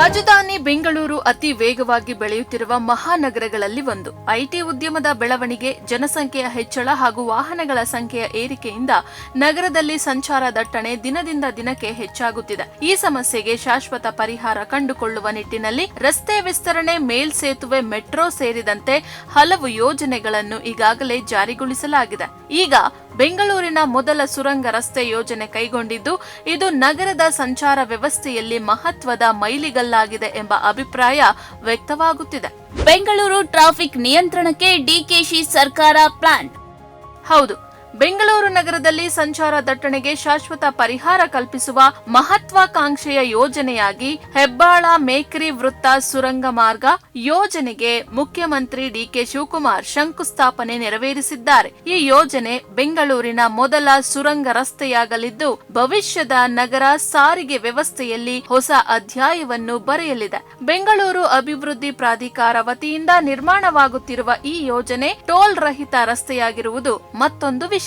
ರಾಜಧಾನಿ ಬೆಂಗಳೂರು ಅತಿ ವೇಗವಾಗಿ ಬೆಳೆಯುತ್ತಿರುವ ಮಹಾನಗರಗಳಲ್ಲಿ ಒಂದು. ಐಟಿ ಉದ್ಯಮದ ಬೆಳವಣಿಗೆ, ಜನಸಂಖ್ಯೆಯ ಹೆಚ್ಚಳ ಹಾಗೂ ವಾಹನಗಳ ಸಂಖ್ಯೆಯ ಏರಿಕೆಯಿಂದ ನಗರದಲ್ಲಿ ಸಂಚಾರ ದಟ್ಟಣೆ ದಿನದಿಂದ ದಿನಕ್ಕೆ ಹೆಚ್ಚಾಗುತ್ತಿದೆ. ಈ ಸಮಸ್ಯೆಗೆ ಶಾಶ್ವತ ಪರಿಹಾರ ಕಂಡುಕೊಳ್ಳುವ ನಿಟ್ಟಿನಲ್ಲಿ ರಸ್ತೆ ವಿಸ್ತರಣೆ, ಮೇಲ್ಸೇತುವೆ, ಮೆಟ್ರೋ ಸೇರಿದಂತೆ ಹಲವು ಯೋಜನೆಗಳನ್ನು ಈಗಾಗಲೇ ಜಾರಿಗೊಳಿಸಲಾಗಿದೆ. ಈಗ ಬೆಂಗಳೂರಿನ ಮೊದಲ ಸುರಂಗ ರಸ್ತೆ ಯೋಜನೆ ಕೈಗೊಂಡಿದ್ದು, ಇದು ನಗರದ ಸಂಚಾರ ವ್ಯವಸ್ಥೆಯಲ್ಲಿ ಮಹತ್ವದ ಮೈಲಿಗಲ್ಲಾಗಿದೆ ಎಂಬ ಅಭಿಪ್ರಾಯ ವ್ಯಕ್ತವಾಗುತ್ತಿದೆ. ಬೆಂಗಳೂರು ಟ್ರಾಫಿಕ್ ನಿಯಂತ್ರಣಕ್ಕೆ ಡಿಕೆಶಿ ಸರ್ಕಾರ ಪ್ಲಾನ್. ಹೌದು, ಬೆಂಗಳೂರು ನಗರದಲ್ಲಿ ಸಂಚಾರ ದಟ್ಟಣೆಗೆ ಶಾಶ್ವತ ಪರಿಹಾರ ಕಲ್ಪಿಸುವ ಮಹತ್ವಾಕಾಂಕ್ಷೆಯ ಯೋಜನೆಯಾಗಿ ಹೆಬ್ಬಾಳ ಮೇಕ್ರಿ ವೃತ್ತ ಸುರಂಗ ಮಾರ್ಗ ಯೋಜನೆಗೆ ಮುಖ್ಯಮಂತ್ರಿ ಡಿಕೆ ಶಿವಕುಮಾರ್ ಶಂಕುಸ್ಥಾಪನೆ ನೆರವೇರಿಸಿದ್ದಾರೆ. ಈ ಯೋಜನೆ ಬೆಂಗಳೂರಿನ ಮೊದಲ ಸುರಂಗ ರಸ್ತೆಯಾಗಲಿದ್ದು, ಭವಿಷ್ಯದ ನಗರ ಸಾರಿಗೆ ವ್ಯವಸ್ಥೆಯಲ್ಲಿ ಹೊಸ ಅಧ್ಯಾಯವನ್ನು ಬರೆಯಲಿದೆ. ಬೆಂಗಳೂರು ಅಭಿವೃದ್ಧಿ ಪ್ರಾಧಿಕಾರ ವತಿಯಿಂದ ನಿರ್ಮಾಣವಾಗುತ್ತಿರುವ ಈ ಯೋಜನೆ ಟೋಲ್ ರಹಿತ ರಸ್ತೆಯಾಗಿರುವುದು ಮತ್ತೊಂದು ವಿಶೇಷ.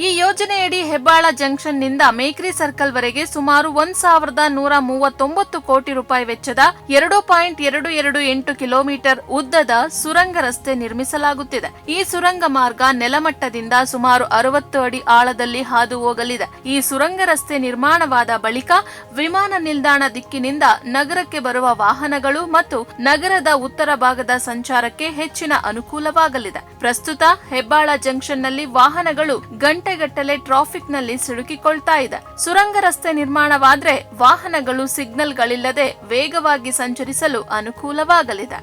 ಈ ಯೋಜನೆಯಡಿ ಹೆಬ್ಬಾಳ ಜಂಕ್ಷನ್ ನಿಂದ ಮೇಕ್ರಿ ಸರ್ಕಲ್ ವರೆಗೆ ಸುಮಾರು 1,139 ಕೋಟಿ ರೂಪಾಯಿ ವೆಚ್ಚದ 2.228 ಕಿಲೋಮೀಟರ್ ಉದ್ದದ ಸುರಂಗ ರಸ್ತೆ ನಿರ್ಮಿಸಲಾಗುತ್ತಿದೆ. ಈ ಸುರಂಗ ಮಾರ್ಗ ನೆಲಮಟ್ಟದಿಂದ ಸುಮಾರು 60 ಅಡಿ ಆಳದಲ್ಲಿ ಹಾದು ಹೋಗಲಿದೆ. ಈ ಸುರಂಗ ರಸ್ತೆ ನಿರ್ಮಾಣವಾದ ಬಳಿಕ ವಿಮಾನ ನಿಲ್ದಾಣ ದಿಕ್ಕಿನಿಂದ ನಗರಕ್ಕೆ ಬರುವ ವಾಹನಗಳು ಮತ್ತು ನಗರದ ಉತ್ತರ ಭಾಗದ ಸಂಚಾರಕ್ಕೆ ಹೆಚ್ಚಿನ ಅನುಕೂಲವಾಗಲಿದೆ. ಪ್ರಸ್ತುತ ಹೆಬ್ಬಾಳ ಜಂಕ್ಷನ್ ನಲ್ಲಿ ವಾಹನಗಳು ಗಂಟೆಗಟ್ಟಲೆ ಟ್ರಾಫಿಕ್ ನಲ್ಲಿ ಸಿಲುಕಿಕೊಳ್ತಾ ಇದೆ. ಸುರಂಗ ರಸ್ತೆ ನಿರ್ಮಾಣವಾದ್ರೆ ವಾಹನಗಳು ಸಿಗ್ನಲ್ಗಳಿಲ್ಲದೆ ವೇಗವಾಗಿ ಸಂಚರಿಸಲು ಅನುಕೂಲವಾಗಲಿದೆ.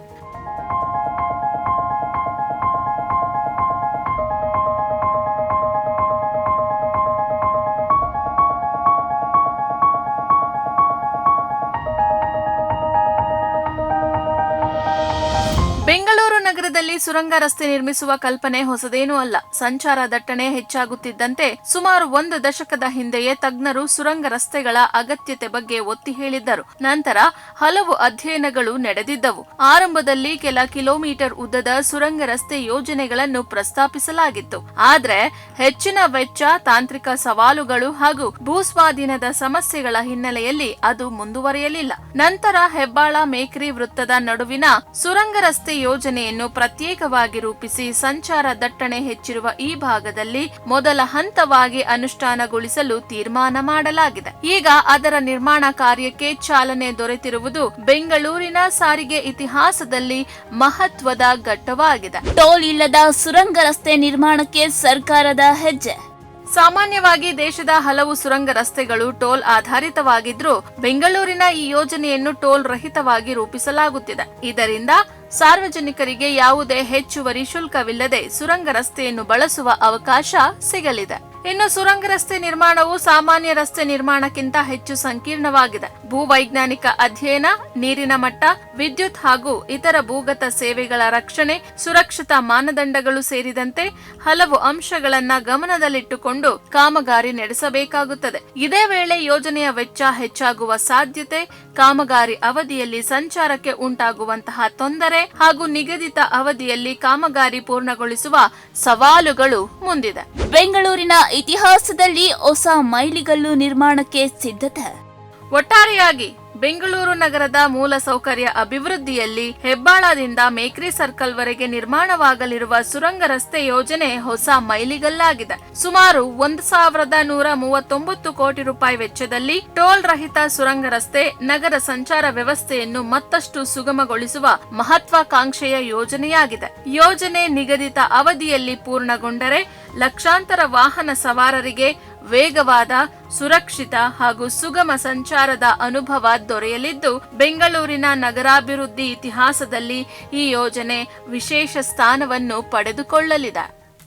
ಬೆಂಗಳೂರು ನಗರದಲ್ಲಿ ಸುರಂಗ ರಸ್ತೆ ನಿರ್ಮಿಸುವ ಕಲ್ಪನೆ ಹೊಸದೇನೂ ಅಲ್ಲ. ಸಂಚಾರ ದಟ್ಟಣೆ ಹೆಚ್ಚಾಗುತ್ತಿದ್ದಂತೆ ಸುಮಾರು 1 ದಶಕದ ಹಿಂದೆಯೇ ತಜ್ಞರು ಸುರಂಗ ರಸ್ತೆಗಳ ಅಗತ್ಯತೆ ಬಗ್ಗೆ ಒತ್ತಿ ಹೇಳಿದ್ದರು. ನಂತರ ಹಲವು ಅಧ್ಯಯನಗಳು ನಡೆದಿದ್ದವು. ಆರಂಭದಲ್ಲಿ ಕೆಲ ಕಿಲೋಮೀಟರ್ ಉದ್ದದ ಸುರಂಗ ರಸ್ತೆ ಯೋಜನೆಗಳನ್ನು ಪ್ರಸ್ತಾಪಿಸಲಾಗಿತ್ತು. ಆದ್ರೆ ಹೆಚ್ಚಿನ ವೆಚ್ಚ, ತಾಂತ್ರಿಕ ಸವಾಲುಗಳು ಹಾಗೂ ಭೂಸ್ವಾಧೀನದ ಸಮಸ್ಯೆಗಳ ಹಿನ್ನೆಲೆಯಲ್ಲಿ ಅದು ಮುಂದುವರಿಯಲಿಲ್ಲ. ನಂತರ ಹೆಬ್ಬಾಳ ಮೇಕ್ರಿ ವೃತ್ತದ ನಡುವಿನ ಸುರಂಗ ರಸ್ತೆ ಯೋಜನೆಯನ್ನು ಪ್ರತ್ಯೇಕವಾಗಿ ರೂಪಿಸಿ ಸಂಚಾರ ದಟ್ಟಣೆ ಹೆಚ್ಚಿರುವ ಈ ಭಾಗದಲ್ಲಿ ಮೊದಲ ಹಂತವಾಗಿ ಅನುಷ್ಠಾನಗೊಳಿಸಲು ತೀರ್ಮಾನ ಮಾಡಲಾಗಿದೆ. ಈಗ ಅದರ ನಿರ್ಮಾಣ ಕಾರ್ಯಕ್ಕೆ ಚಾಲನೆ ದೊರೆತಿರುವುದು ಬೆಂಗಳೂರಿನ ಸಾರಿಗೆ ಇತಿಹಾಸದಲ್ಲಿ ಮಹತ್ವದ ಘಟ್ಟವಾಗಿದೆ. ಟೋಲ್ ಇಲ್ಲದ ಸುರಂಗ ರಸ್ತೆ ನಿರ್ಮಾಣಕ್ಕೆ ಸರ್ಕಾರದ ಹೆಜ್ಜೆ. ಸಾಮಾನ್ಯವಾಗಿ ದೇಶದ ಹಲವು ಸುರಂಗ ರಸ್ತೆಗಳು ಟೋಲ್ ಆಧಾರಿತವಾಗಿದ್ರೂ ಬೆಂಗಳೂರಿನ ಈ ಯೋಜನೆಯನ್ನು ಟೋಲ್ ರಹಿತವಾಗಿ ರೂಪಿಸಲಾಗುತ್ತಿದೆ. ಇದರಿಂದ ಸಾರ್ವಜನಿಕರಿಗೆ ಯಾವುದೇ ಹೆಚ್ಚುವರಿ ಶುಲ್ಕವಿಲ್ಲದೆ ಸುರಂಗ ರಸ್ತೆಯನ್ನು ಬಳಸುವ ಅವಕಾಶ ಸಿಗಲಿದೆ. ಇನ್ನು ಸುರಂಗ ರಸ್ತೆ ನಿರ್ಮಾಣವು ಸಾಮಾನ್ಯ ರಸ್ತೆ ನಿರ್ಮಾಣಕ್ಕಿಂತ ಹೆಚ್ಚು ಸಂಕೀರ್ಣವಾಗಿದೆ. ಭೂವೈಜ್ಞಾನಿಕ ಅಧ್ಯಯನ, ನೀರಿನ ಮಟ್ಟ, ವಿದ್ಯುತ್ ಹಾಗೂ ಇತರ ಭೂಗತ ಸೇವೆಗಳ ರಕ್ಷಣೆ, ಸುರಕ್ಷತಾ ಮಾನದಂಡಗಳು ಸೇರಿದಂತೆ ಹಲವು ಅಂಶಗಳನ್ನ ಗಮನದಲ್ಲಿಟ್ಟುಕೊಂಡು ಕಾಮಗಾರಿ ನಡೆಸಬೇಕಾಗುತ್ತದೆ. ಇದೇ ವೇಳೆ ಯೋಜನೆಯ ವೆಚ್ಚ ಹೆಚ್ಚಾಗುವ ಸಾಧ್ಯತೆ, ಕಾಮಗಾರಿ ಅವಧಿಯಲ್ಲಿ ಸಂಚಾರಕ್ಕೆ ಉಂಟಾಗುವಂತಹ ತೊಂದರೆ ಹಾಗೂ ನಿಗದಿತ ಅವಧಿಯಲ್ಲಿ ಕಾಮಗಾರಿ ಪೂರ್ಣಗೊಳಿಸುವ ಸವಾಲುಗಳು ಮುಂದಿದೆ. ಬೆಂಗಳೂರಿನ ಇತಿಹಾಸದಲ್ಲಿ ಹೊಸ ಮೈಲಿಗಲ್ಲು ನಿರ್ಮಾಣಕ್ಕೆ ಸಿದ್ಧತೆ. ಒಟ್ಟಾರೆಯಾಗಿ ಬೆಂಗಳೂರು ನಗರದ ಮೂಲ ಸೌಕರ್ಯ ಅಭಿವೃದ್ಧಿಯಲ್ಲಿ ಹೆಬ್ಬಾಳದಿಂದ ಮೇಕ್ರಿ ಸರ್ಕಲ್ ವರೆಗೆ ನಿರ್ಮಾಣವಾಗಲಿರುವ ಸುರಂಗ ರಸ್ತೆ ಯೋಜನೆ ಹೊಸ ಮೈಲಿಗಲ್ಲಾಗಿದೆ. ಸುಮಾರು 1,139 ಕೋಟಿ ರೂಪಾಯಿ ವೆಚ್ಚದಲ್ಲಿ ಟೋಲ್ ರಹಿತ ಸುರಂಗ ರಸ್ತೆ ನಗರ ಸಂಚಾರ ವ್ಯವಸ್ಥೆಯನ್ನು ಮತ್ತಷ್ಟು ಸುಗಮಗೊಳಿಸುವ ಮಹತ್ವಾಕಾಂಕ್ಷೆಯ ಯೋಜನೆಯಾಗಿದೆ. ಯೋಜನೆ ನಿಗದಿತ ಅವಧಿಯಲ್ಲಿ ಪೂರ್ಣಗೊಂಡರೆ ಲಕ್ಷಾಂತರ ವಾಹನ ಸವಾರರಿಗೆ ವೇಗವಾದ, ಸುರಕ್ಷಿತ ಹಾಗೂ ಸುಗಮ ಸಂಚಾರದ ಅನುಭವ ದೊರೆಯಲಿದ್ದು, ಬೆಂಗಳೂರಿನ ನಗರಾಭಿವೃದ್ಧಿ ಇತಿಹಾಸದಲ್ಲಿ ಈ ಯೋಜನೆ ವಿಶೇಷ ಸ್ಥಾನವನ್ನು ಪಡೆದುಕೊಳ್ಳಲಿದೆ.